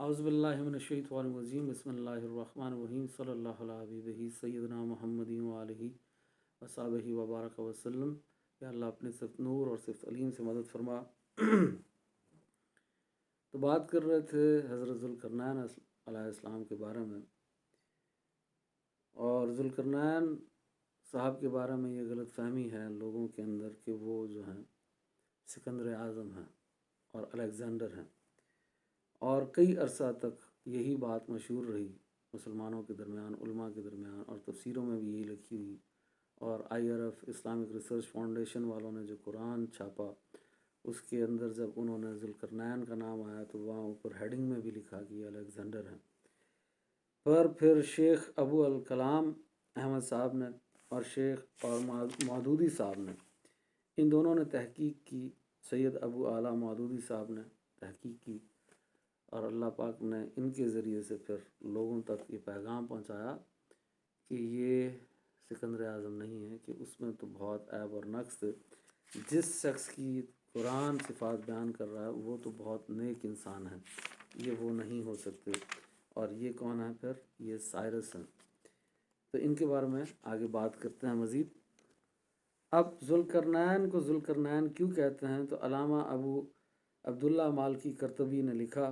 اعوذ باللہ من الشیطان الرجیم بسم اللہ الرحمن الرحیم صلی اللہ علیہ حبیبہ سیدنا محمد وآلہ وصحبہ وبارک وسلم۔ یا اللہ اپنے صفت نور اور صفت علیم سے مدد فرما۔ تو بات کر رہے تھے حضرت ذوالقرنین علیہ السلام کے بارے میں، اور ذوالقرنین صاحب کے بارے میں یہ غلط فہمی ہے لوگوں کے اندر کہ وہ جو ہیں سکندر اعظم ہیں اور الیگزینڈر ہیں، اور کئی عرصہ تک یہی بات مشہور رہی مسلمانوں کے درمیان، علماء کے درمیان، اور تفسیروں میں بھی یہی لکھی ہوئی۔ اور IRF اسلامک ریسرچ فاؤنڈیشن والوں نے جو قرآن چھاپا، اس کے اندر جب انہوں نے ذوالقرنین کا نام آیا تو وہاں اوپر ہیڈنگ میں بھی لکھا کہ یہ الیگزینڈر ہیں۔ پر پھر شیخ ابو الکلام احمد صاحب نے اور شیخ اور مودودی صاحب نے، ان دونوں نے تحقیق کی، سید ابو اعلیٰ مودودی صاحب نے تحقیق کی، اور اللہ پاک نے ان کے ذریعے سے پھر لوگوں تک یہ پیغام پہنچایا کہ یہ سکندر اعظم نہیں ہے، کہ اس میں تو بہت عیب اور نقص تھے۔ جس شخص کی قرآن صفات بیان کر رہا ہے وہ تو بہت نیک انسان ہے، یہ وہ نہیں ہو سکتے۔ اور یہ کون ہے پھر؟ یہ سائرس ہیں۔ تو ان کے بارے میں آگے بات کرتے ہیں مزید۔ اب ذوالقرنین کو ذوالقرنین کیوں کہتے ہیں؟ تو علامہ ابو عبداللہ مالکی کرطبی نے لکھا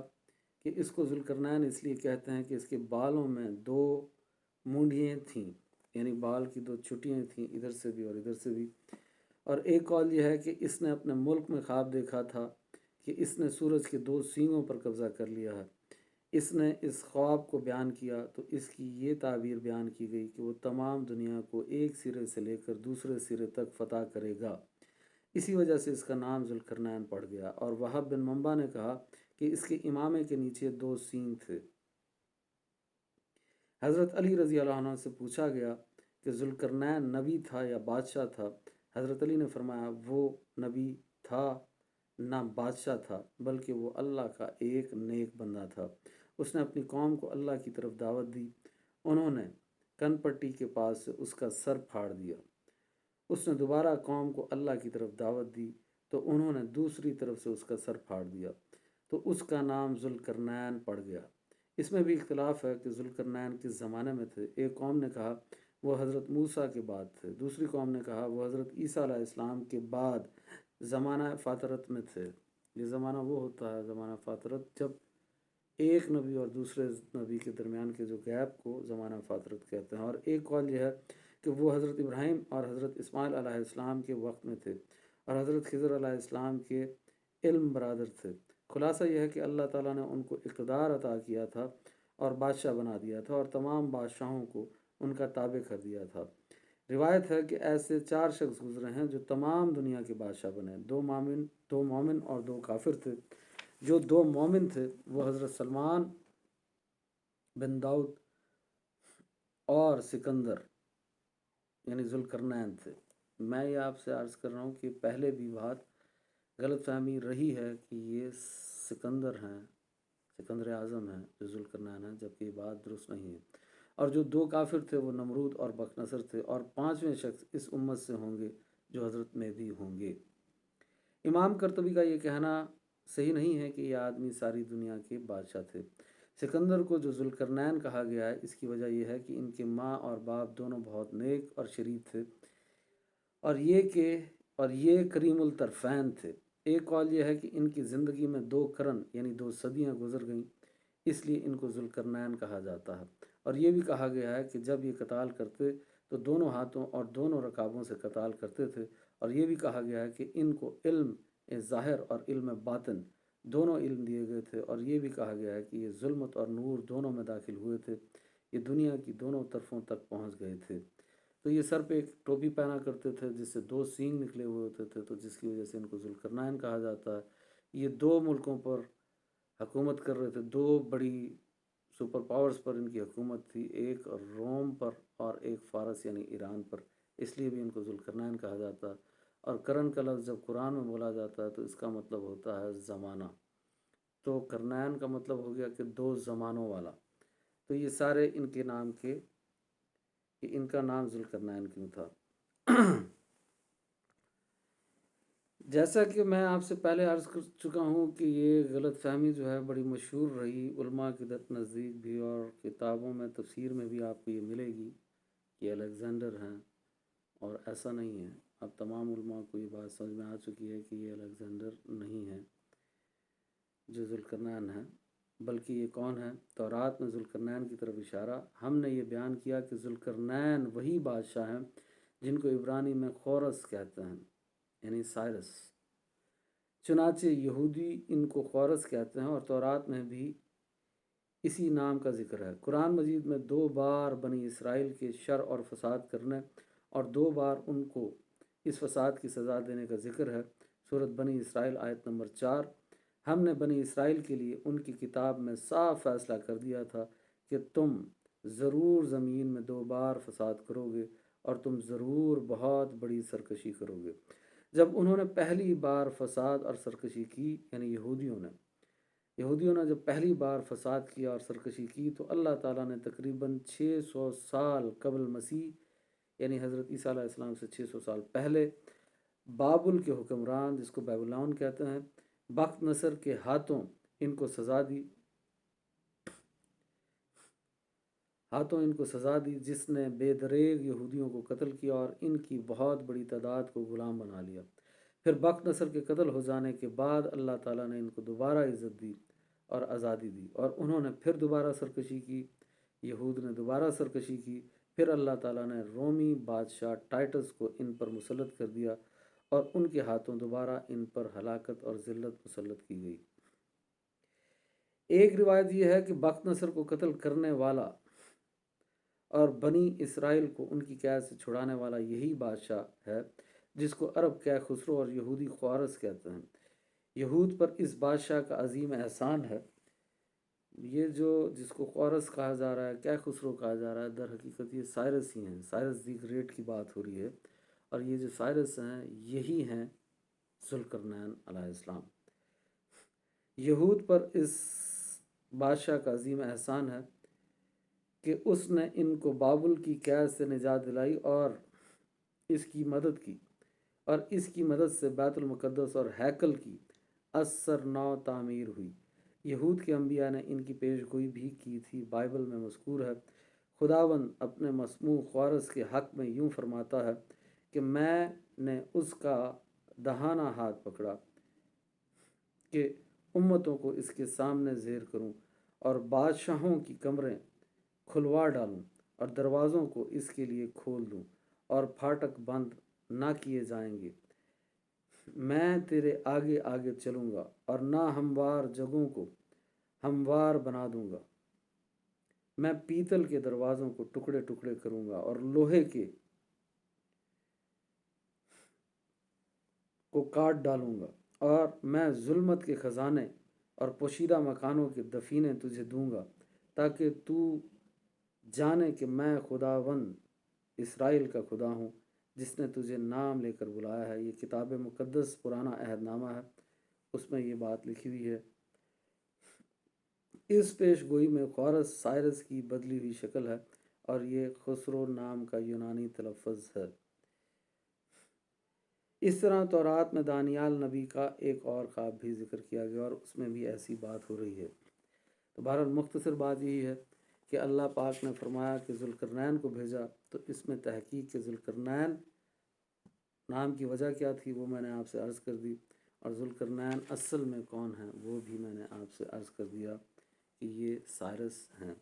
کہ اس کو ذوالقرنین اس لیے کہتے ہیں کہ اس کے بالوں میں دو مونڈیاں تھیں، یعنی بال کی دو چھٹیاں تھیں، ادھر سے بھی اور ادھر سے بھی۔ اور ایک قول یہ ہے کہ اس نے اپنے ملک میں خواب دیکھا تھا کہ اس نے سورج کے دو سینگوں پر قبضہ کر لیا ہے۔ اس نے اس خواب کو بیان کیا تو اس کی یہ تعبیر بیان کی گئی کہ وہ تمام دنیا کو ایک سرے سے لے کر دوسرے سرے تک فتح کرے گا۔ اسی وجہ سے اس کا نام ذوالقرنین پڑ گیا۔ اور وہب بن منبع نے کہا کہ اس کے امامے کے نیچے دو سینگ تھے۔ حضرت علی رضی اللہ عنہ سے پوچھا گیا کہ ذوالقرنین نبی تھا یا بادشاہ تھا؟ حضرت علی نے فرمایا وہ نبی تھا نہ بادشاہ تھا، بلکہ وہ اللہ کا ایک نیک بندہ تھا۔ اس نے اپنی قوم کو اللہ کی طرف دعوت دی، انہوں نے کن پٹی کے پاس سے اس کا سر پھاڑ دیا۔ اس نے دوبارہ قوم کو اللہ کی طرف دعوت دی تو انہوں نے دوسری طرف سے اس کا سر پھاڑ دیا، تو اس کا نام ذوالقرنین پڑ گیا۔ اس میں بھی اختلاف ہے کہ ذوالقرنین کس زمانے میں تھے۔ ایک قوم نے کہا وہ حضرت موسیٰ کے بعد تھے، دوسری قوم نے کہا وہ حضرت عیسیٰ علیہ السلام کے بعد زمانہ فاترت میں تھے۔ یہ زمانہ وہ ہوتا ہے زمانہ فاترت، جب ایک نبی اور دوسرے نبی کے درمیان کے جو گیپ کو زمانہ فاترت کہتے ہیں۔ اور ایک قول یہ ہے کہ وہ حضرت ابراہیم اور حضرت اسماعیل علیہ السلام کے وقت میں تھے، اور حضرت خضر علیہ السلام کے علم برادر تھے۔ خلاصہ یہ ہے کہ اللہ تعالیٰ نے ان کو اقتدار عطا کیا تھا اور بادشاہ بنا دیا تھا، اور تمام بادشاہوں کو ان کا تابع کر دیا تھا۔ روایت ہے کہ ایسے 4 شخص گزرے ہیں جو تمام دنیا کے بادشاہ بنے، 2 مومن اور 2 کافر تھے۔ جو 2 مومن تھے وہ حضرت سلمان بن داؤد اور سکندر یعنی ذوالقرنین تھے۔ میں یہ آپ سے عرض کر رہا ہوں کہ پہلے بھی بات غلط فہمی رہی ہے کہ یہ سکندر ہیں، سکندر اعظم ہیں جو ذوالقرنین ہیں، جبکہ یہ بات درست نہیں ہے۔ اور جو 2 کافر تھے وہ نمرود اور بختنصر تھے، اور 5ویں شخص اس امت سے ہوں گے جو حضرت مہدی ہوں گے۔ امام قرطبی کا یہ کہنا صحیح نہیں ہے کہ یہ آدمی ساری دنیا کے بادشاہ تھے۔ سکندر کو جو ذوالقرنین کہا گیا ہے، اس کی وجہ یہ ہے کہ ان کے ماں اور باپ دونوں بہت نیک اور شریف تھے، اور یہ کریم الطرفین تھے۔ ایک قول یہ ہے کہ ان کی زندگی میں 2 قرن یعنی 2 صدیاں گزر گئیں، اس لیے ان کو ذوالقرنین کہا جاتا ہے۔ اور یہ بھی کہا گیا ہے کہ جب یہ قتال کرتے تو دونوں ہاتھوں اور دونوں رکابوں سے قتال کرتے تھے۔ اور یہ بھی کہا گیا ہے کہ ان کو علم ظاہر اور علم باطن دونوں علم دیے گئے تھے۔ اور یہ بھی کہا گیا ہے کہ یہ ظلمت اور نور دونوں میں داخل ہوئے تھے، یہ دنیا کی دونوں طرفوں تک پہنچ گئے تھے۔ تو یہ سر پہ ایک ٹوپی پہنا کرتے تھے جس سے 2 سینگ نکلے ہوئے ہوتے تھے، تو جس کی وجہ سے ان کو ذوالقرنین کہا جاتا ہے۔ یہ 2 ملکوں پر حکومت کر رہے تھے، 2 بڑی سپر پاورز پر ان کی حکومت تھی، ایک روم پر اور ایک فارس یعنی ایران پر، اس لیے بھی ان کو ذوالقرنین کہا جاتا ہے۔ اور قرن کا لفظ جب قرآن میں بولا جاتا ہے تو اس کا مطلب ہوتا ہے زمانہ، تو قرنین کا مطلب ہو گیا کہ 2 زمانوں والا۔ تو یہ سارے ان کے نام کے کہ ان کا نام ذوالقرنین کیوں تھا۔ جیسا کہ میں آپ سے پہلے عرض کر چکا ہوں کہ یہ غلط فہمی جو ہے بڑی مشہور رہی علماء کے نزدیک بھی، اور کتابوں میں تفسیر میں بھی آپ کو یہ ملے گی کہ الیگزینڈر ہیں، اور ایسا نہیں ہے۔ اب تمام علماء کو یہ بات سمجھ میں آ چکی ہے کہ یہ الیگزینڈر نہیں ہے جو ذوالقرنین ہے، بلکہ یہ کون ہے؟ تورات میں ذوالقرنین کی طرف اشارہ۔ ہم نے یہ بیان کیا کہ ذوالقرنین وہی بادشاہ ہیں جن کو عبرانی میں خورس کہتے ہیں، یعنی سائرس۔ چنانچہ یہودی ان کو خورس کہتے ہیں، اور تورات میں بھی اسی نام کا ذکر ہے۔ قرآن مجید میں 2 بار بنی اسرائیل کے شر اور فساد کرنے اور 2 بار ان کو اس فساد کی سزا دینے کا ذکر ہے۔ سورۃ بنی اسرائیل آیت نمبر 4۔ ہم نے بنی اسرائیل کے لیے ان کی کتاب میں صاف فیصلہ کر دیا تھا کہ تم ضرور زمین میں 2 بار فساد کرو گے اور تم ضرور بہت بڑی سرکشی کرو گے۔ جب انہوں نے پہلی بار فساد اور سرکشی کی، یعنی یہودیوں نے جب پہلی بار فساد کیا اور سرکشی کی، تو اللہ تعالیٰ نے تقریباً 600 سال قبل مسیح، یعنی حضرت عیسیٰ علیہ السلام سے 600 سال پہلے، بابل کے حکمران جس کو بیبلون کہتے ہیں، بخت نصر کے ہاتھوں ان کو سزا دی، جس نے بے دریغ یہودیوں کو قتل کیا اور ان کی بہت بڑی تعداد کو غلام بنا لیا۔ پھر بخت نصر کے قتل ہو جانے کے بعد اللہ تعالیٰ نے ان کو دوبارہ عزت دی اور آزادی دی، اور انہوں نے پھر دوبارہ سرکشی کی۔ یہود نے دوبارہ سرکشی کی، پھر اللہ تعالیٰ نے رومی بادشاہ ٹائٹس کو ان پر مسلط کر دیا، اور ان کے ہاتھوں دوبارہ ان پر ہلاکت اور ذلت مسلط کی گئی۔ ایک روایت یہ ہے کہ بخت نصر کو قتل کرنے والا اور بنی اسرائیل کو ان کی قید سے چھڑانے والا یہی بادشاہ ہے جس کو عرب کہ خسرو اور یہودی خوارس کہتے ہیں۔ یہود پر اس بادشاہ کا عظیم احسان ہے۔ یہ جس کو خوارس کہا جا رہا ہے، کہ خسرو کہا جا رہا ہے، در حقیقت یہ سائرس ہی ہیں۔ سائرس دی گریٹ کی بات ہو رہی ہے، اور یہ جو سائرس ہیں یہی ہیں ذوالقرنین علیہ السلام۔ یہود پر اس بادشاہ کا عظیم احسان ہے کہ اس نے ان کو بابل کی قید سے نجات دلائی اور اس کی مدد کی، اور اس کی مدد سے بیت المقدس اور ہیکل کی اثر نو تعمیر ہوئی۔ یہود کے انبیاء نے ان کی پیش گوئی بھی کی تھی۔ بائبل میں مذکور ہے، خداوند اپنے مسموع خوارس کے حق میں یوں فرماتا ہے کہ میں نے اس کا دہانہ ہاتھ پکڑا کہ امتوں کو اس کے سامنے زیر کروں، اور بادشاہوں کی کمریں کھلوا ڈالوں، اور دروازوں کو اس کے لیے کھول دوں، اور پھاٹک بند نہ کیے جائیں گے۔ میں تیرے آگے آگے چلوں گا اور نہ ہموار جگہوں کو ہموار بنا دوں گا۔ میں پیتل کے دروازوں کو ٹکڑے ٹکڑے کروں گا اور لوہے کے کو کاٹ ڈالوں گا، اور میں ظلمت کے خزانے اور پوشیدہ مکانوں کے دفینے تجھے دوں گا، تاکہ تو جانے کہ میں خداوند اسرائیل کا خدا ہوں جس نے تجھے نام لے کر بلایا ہے۔ یہ کتاب مقدس پرانا عہد نامہ ہے، اس میں یہ بات لکھی ہوئی ہے۔ اس پیش گوئی میں خورس سائرس کی بدلی ہوئی شکل ہے، اور یہ خسرو نام کا یونانی تلفظ ہے۔ اس طرح تورات میں دانیال نبی کا ایک اور خواب بھی ذکر کیا گیا، اور اس میں بھی ایسی بات ہو رہی ہے۔ تو بہرحال مختصر بات یہی ہے کہ اللہ پاک نے فرمایا کہ ذوالقرنین کو بھیجا، تو اس میں تحقیق کے ذوالقرنین نام کی وجہ کیا تھی وہ میں نے آپ سے عرض کر دی، اور ذوالقرنین اصل میں کون ہیں وہ بھی میں نے آپ سے عرض کر دیا کہ یہ سائرس ہیں۔